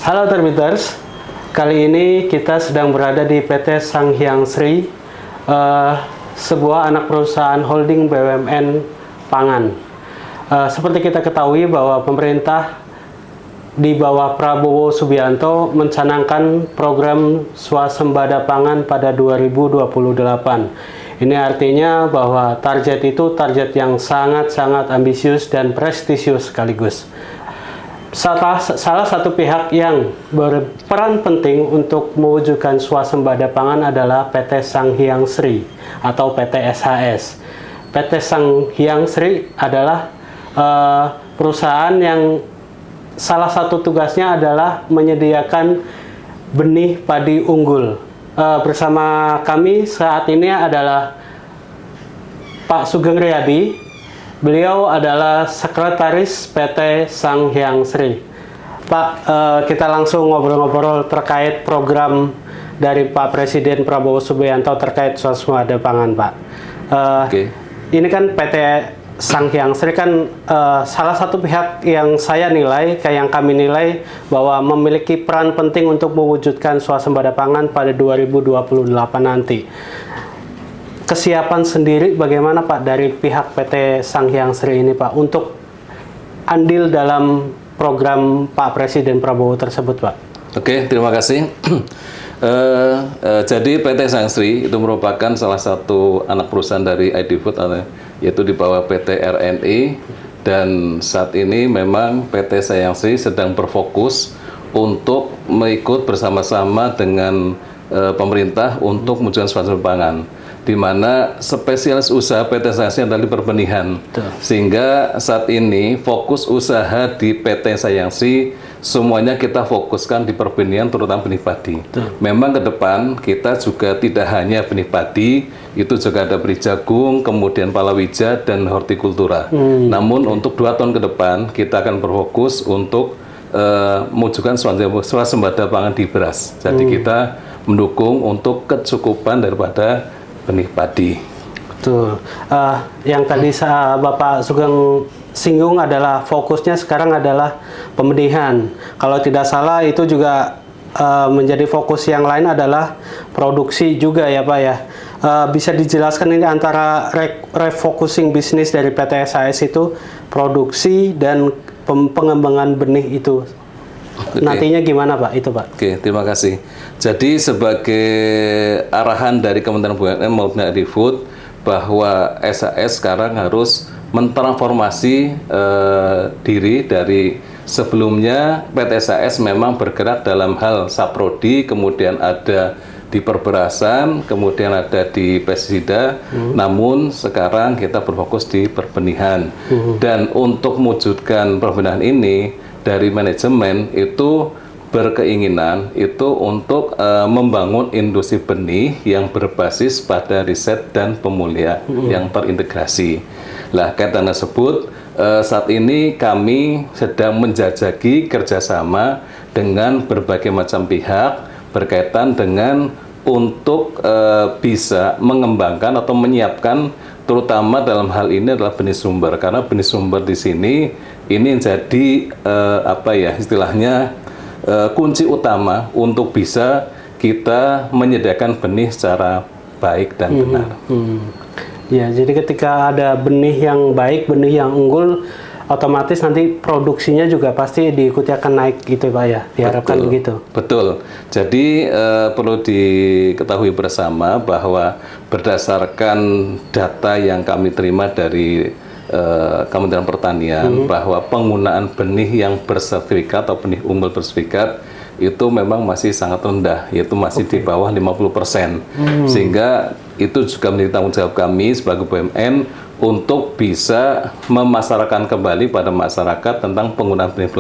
Halo Terbiters, kali ini kita sedang berada di PT Sanghyang Sri, sebuah anak perusahaan holding BUMN pangan. Seperti kita ketahui bahwa pemerintah di bawah Prabowo Subianto mencanangkan program swasembada pangan pada 2028. Ini artinya bahwa target itu target yang sangat-sangat ambisius dan prestisius sekaligus. Salah satu pihak yang berperan penting untuk mewujudkan swasembada pangan adalah PT Sanghyang Sri atau PT SHS. PT Sanghyang Sri adalah perusahaan yang salah satu tugasnya adalah menyediakan benih padi unggul. Bersama kami saat ini adalah Pak Sugeng Riyadi. Beliau adalah sekretaris PT Sanghyang Sri. Pak, kita langsung ngobrol-ngobrol terkait program dari Pak Presiden Prabowo Subianto terkait swasembada pangan, Pak. Ini kan PT Sanghyang Sri kan salah satu pihak yang yang kami nilai bahwa memiliki peran penting untuk mewujudkan swasembada pangan pada 2028 nanti. Kesiapan sendiri bagaimana Pak dari pihak PT Sanghyang Sri ini Pak untuk andil dalam program Pak Presiden Prabowo tersebut Pak? Oke, terima kasih. Jadi PT Sanghyang Sri itu merupakan salah satu anak perusahaan dari ID Food yaitu di bawah PT RNI, dan saat ini memang PT Sanghyang Sri sedang berfokus untuk mengikut bersama-sama dengan pemerintah untuk mewujudkan swasembada pangan, di mana spesialis usaha PT Sanghyang Sri adalah di perbenihan. Sehingga saat ini fokus usaha di PT Sanghyang Sri semuanya kita fokuskan di perbenihan, terutama benih padi. Memang ke depan kita juga tidak hanya benih padi, itu juga ada benih jagung, kemudian palawija dan hortikultura. Namun untuk 2 tahun ke depan kita akan berfokus untuk mewujudkan swasembada pangan di beras. Jadi kita mendukung untuk kecukupan daripada benih padi. Betul. Yang tadi Bapak Sugeng singgung adalah fokusnya sekarang adalah pembenihan. Kalau tidak salah itu juga menjadi fokus yang lain adalah produksi juga ya Pak ya. Bisa dijelaskan ini antara refocusing bisnis dari PT SHS itu produksi dan pengembangan benih itu. Nantinya gimana Pak itu Pak? Oke, terima kasih. Jadi sebagai arahan dari Kementerian BUMN maupun ID Food bahwa SHS sekarang harus mentransformasi diri dari sebelumnya. PT SHS memang bergerak dalam hal saprodi, kemudian ada di perberasan, kemudian ada di pestisida, namun sekarang kita berfokus di perbenihan. Dan untuk mewujudkan perbenihan ini, dari manajemen itu berkeinginan itu untuk membangun industri benih yang berbasis pada riset dan pemulihan yang terintegrasi. Lah, kaitan tersebut saat ini kami sedang menjajaki kerjasama dengan berbagai macam pihak berkaitan dengan untuk bisa mengembangkan atau menyiapkan, terutama dalam hal ini adalah benih sumber, karena benih sumber di sini ini jadi istilahnya kunci utama untuk bisa kita menyediakan benih secara baik dan benar. Ya, jadi ketika ada benih yang baik, benih yang unggul, otomatis nanti produksinya juga pasti diikuti akan naik gitu Pak ya, diharapkan begitu. Betul. Jadi perlu diketahui bersama bahwa berdasarkan data yang kami terima dari Kementerian Pertanian, bahwa penggunaan benih yang bersertifikat atau benih unggul bersertifikat itu memang masih sangat rendah, yaitu masih di bawah 50%. Sehingga itu juga menjadi tanggung jawab kami sebagai BUMN untuk bisa memasarkan kembali pada masyarakat tentang penggunaan benih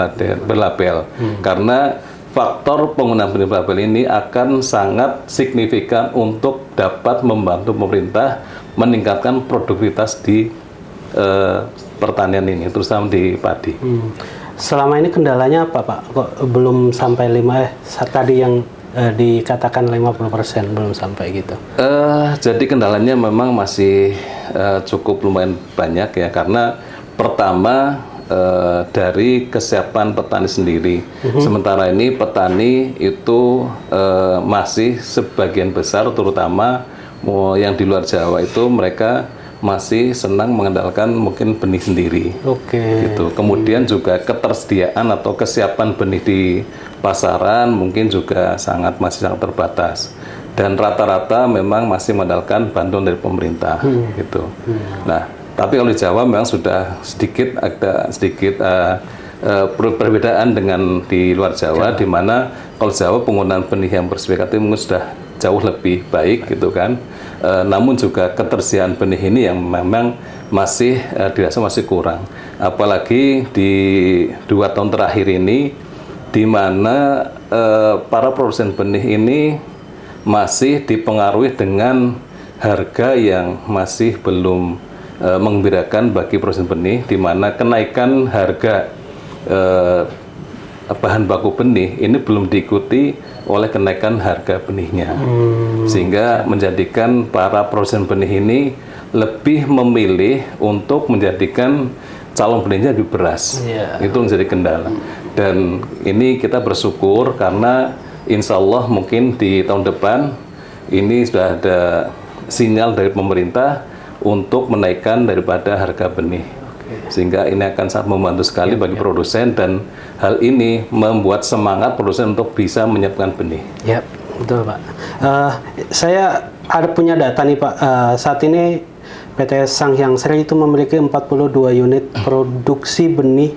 berlabel. Karena faktor penggunaan benih berlabel ini akan sangat signifikan untuk dapat membantu pemerintah meningkatkan produktivitas di pertanian ini, terutama di padi. Selama ini kendalanya apa Pak? Kok belum sampai tadi yang dikatakan 50% belum sampai gitu? Jadi kendalanya memang masih cukup lumayan banyak ya, karena pertama dari kesiapan petani sendiri. Sementara ini petani itu masih sebagian besar, terutama yang di luar Jawa itu mereka masih senang mengandalkan mungkin benih sendiri. Gitu. Kemudian juga ketersediaan atau kesiapan benih di pasaran mungkin juga masih sangat terbatas. Dan rata-rata memang masih mengandalkan bantuan dari pemerintah. Gitu. Nah, tapi kalau di Jawa memang sudah ada sedikit perbedaan dengan di luar Jawa, di mana kalau Jawa penggunaan benih yang bersertifikat mungkin sudah jauh lebih baik gitu kan. Namun juga ketersediaan benih ini yang memang masih dirasa masih kurang. Apalagi di 2 tahun terakhir ini, di mana para produsen benih ini masih dipengaruhi dengan harga yang masih belum menggembirakan bagi produsen benih, di mana kenaikan harga bahan baku benih ini belum diikuti oleh kenaikan harga benihnya, sehingga menjadikan para produsen benih ini lebih memilih untuk menjadikan calon benihnya di beras. Itu menjadi kendala. Dan ini kita bersyukur karena insya Allah mungkin di tahun depan ini sudah ada sinyal dari pemerintah untuk menaikkan daripada harga benih. Sehingga ini akan sangat membantu sekali bagi produsen, dan hal ini membuat semangat produsen untuk bisa menyiapkan benih. Ya, betul Pak. Saya ada punya data nih Pak. Saat ini PT Sanghyang Sri itu memiliki 42 unit produksi benih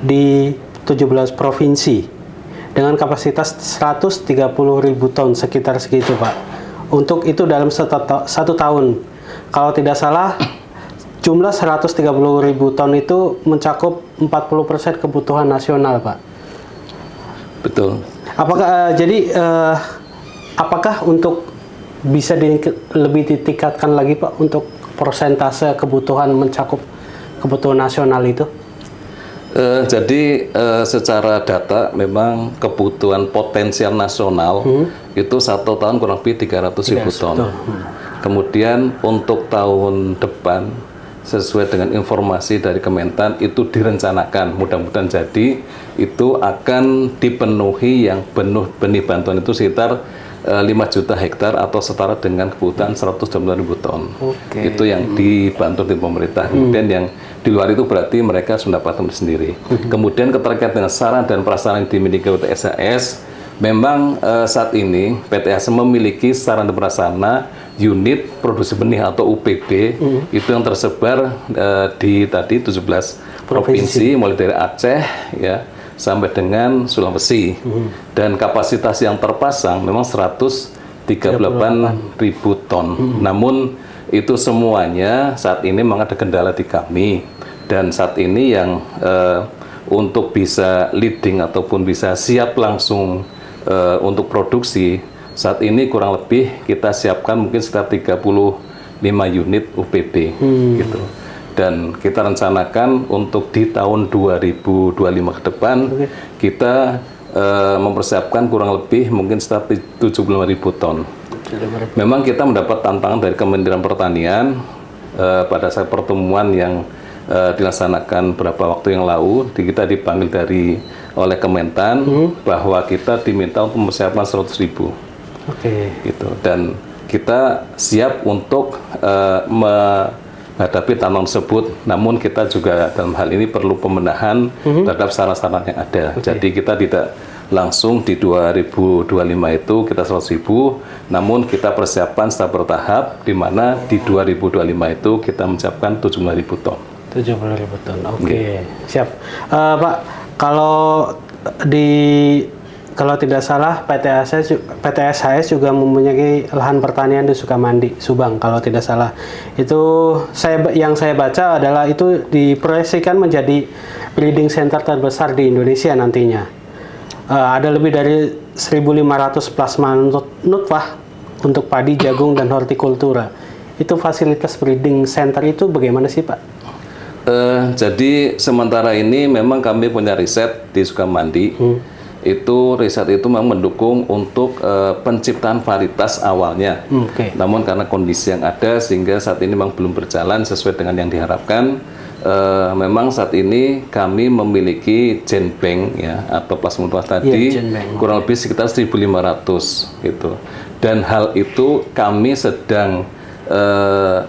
di 17 provinsi dengan kapasitas 130.000 ton, sekitar segitu Pak. Untuk itu dalam satu tahun. Kalau tidak salah, jumlah 130.000 ton itu mencakup 40% kebutuhan nasional, Pak. Betul. Apakah untuk bisa lebih ditingkatkan lagi, Pak, untuk persentase kebutuhan mencakup kebutuhan nasional itu? Jadi secara data memang kebutuhan potensial nasional itu 1 tahun kurang lebih 300.000 ton. Kemudian untuk tahun depan, sesuai dengan informasi dari Kementan, itu direncanakan mudah-mudahan jadi itu akan dipenuhi yang benih bantuan itu sekitar 5 juta hektar atau setara dengan kebutuhan 190.000 ton. Itu yang dibantu di pemerintah. Kemudian yang di luar itu berarti mereka sudah mendapatkan sendiri. Kemudian keterkaitan dengan sarana dan prasarana yang dimiliki oleh SHS, memang saat ini PT SHS memiliki sarana dan prasarana unit produksi benih atau UPB itu yang tersebar di 17 provinsi mulai dari Aceh ya sampai dengan Sulawesi. Dan kapasitas yang terpasang memang 138.000 ton. Namun itu semuanya saat ini memang ada kendala di kami, dan saat ini yang untuk bisa leading ataupun bisa siap langsung untuk produksi saat ini kurang lebih kita siapkan mungkin sekitar 35 unit UPB gitu. Dan kita rencanakan untuk di tahun 2025 ke depan kita mempersiapkan kurang lebih mungkin sekitar 75.000 ton. Memang kita mendapat tantangan dari Kementerian Pertanian pada saat pertemuan yang dilaksanakan beberapa waktu yang lalu, kita dipanggil oleh Kementan bahwa kita diminta untuk mempersiapkan 100.000. Gitu. Dan kita siap untuk menghadapi tantangan tersebut. Namun kita juga dalam hal ini perlu pembenahan terhadap sarana-sarana yang ada. Jadi kita tidak langsung di 2025 itu kita 100.000, namun kita persiapan secara bertahap, di mana di 2025 itu kita mencapai 75.000 ton. 75.000 ton, siap. Pak, kalau tidak salah PT SHS juga mempunyai lahan pertanian di Sukamandi, Subang kalau tidak salah. Itu yang saya baca adalah itu diproyeksikan menjadi breeding center terbesar di Indonesia nantinya. Ada lebih dari 1.500 plasma nutfah untuk padi, jagung, dan hortikultura. Itu fasilitas breeding center itu bagaimana sih, Pak? Jadi sementara ini memang kami punya riset di Sukamandi. Itu riset itu memang mendukung untuk penciptaan varietas awalnya. Namun karena kondisi yang ada sehingga saat ini memang belum berjalan sesuai dengan yang diharapkan. memang saat ini kami memiliki Genbank ya atau plasma tadi kurang lebih sekitar 1.500 gitu. Dan hal itu kami sedang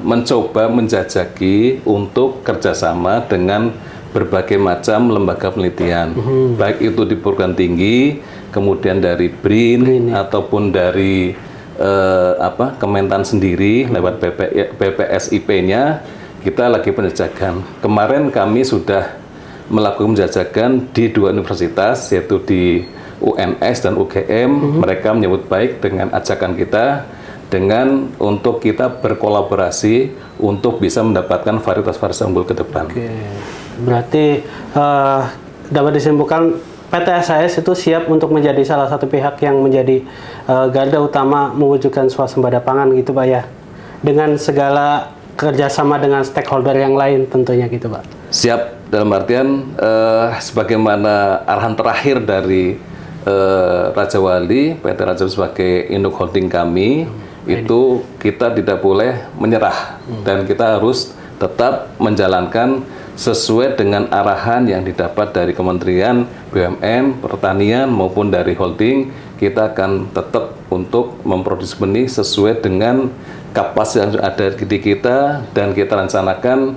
mencoba menjajaki untuk kerjasama dengan berbagai macam lembaga penelitian, baik itu di perguruan tinggi, kemudian dari BRIN ataupun dari Kementan sendiri lewat BPSIP-nya. Kita lagi penjajakan. Kemarin kami sudah melakukan penjajakan di 2 universitas, yaitu di UNS dan UGM. Mereka menyambut baik dengan ajakan kita, dengan untuk kita berkolaborasi untuk bisa mendapatkan varietas-varietas unggul ke depan. Oke. Berarti dapat disimpulkan PT SAS itu siap untuk menjadi salah satu pihak yang menjadi garda utama mewujudkan swasembada pangan gitu Pak ya, dengan segala kerjasama dengan stakeholder yang lain tentunya gitu Pak. Siap, dalam artian sebagaimana arahan terakhir dari Raja Wali, PT Raja sebagai induk holding kami, itu kita tidak boleh menyerah dan kita harus tetap menjalankan sesuai dengan arahan yang didapat dari Kementerian BUMN, Pertanian maupun dari holding. Kita akan tetap untuk memproduksi benih sesuai dengan kapasitas yang ada di kita, dan kita rencanakan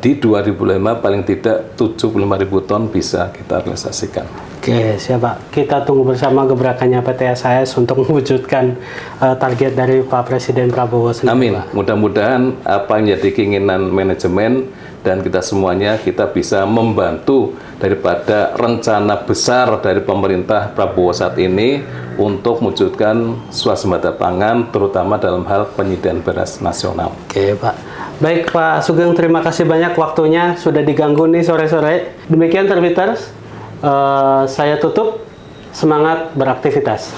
di 2005 paling tidak 75.000 ton bisa kita realisasikan. Oke, siap Pak. Kita tunggu bersama gebrakannya PT SAS untuk mewujudkan target dari Pak Presiden Prabowo sendiri. Amin. Pak. Mudah-mudahan apa yang jadi keinginan manajemen dan kita semuanya, kita bisa membantu daripada rencana besar dari pemerintah Prabowo saat ini untuk mewujudkan swasembada pangan, terutama dalam hal penyediaan beras nasional. Oke Pak. Baik Pak Sugeng, terima kasih banyak waktunya, sudah diganggu nih sore-sore. Demikian Terbiters, saya tutup, semangat beraktivitas.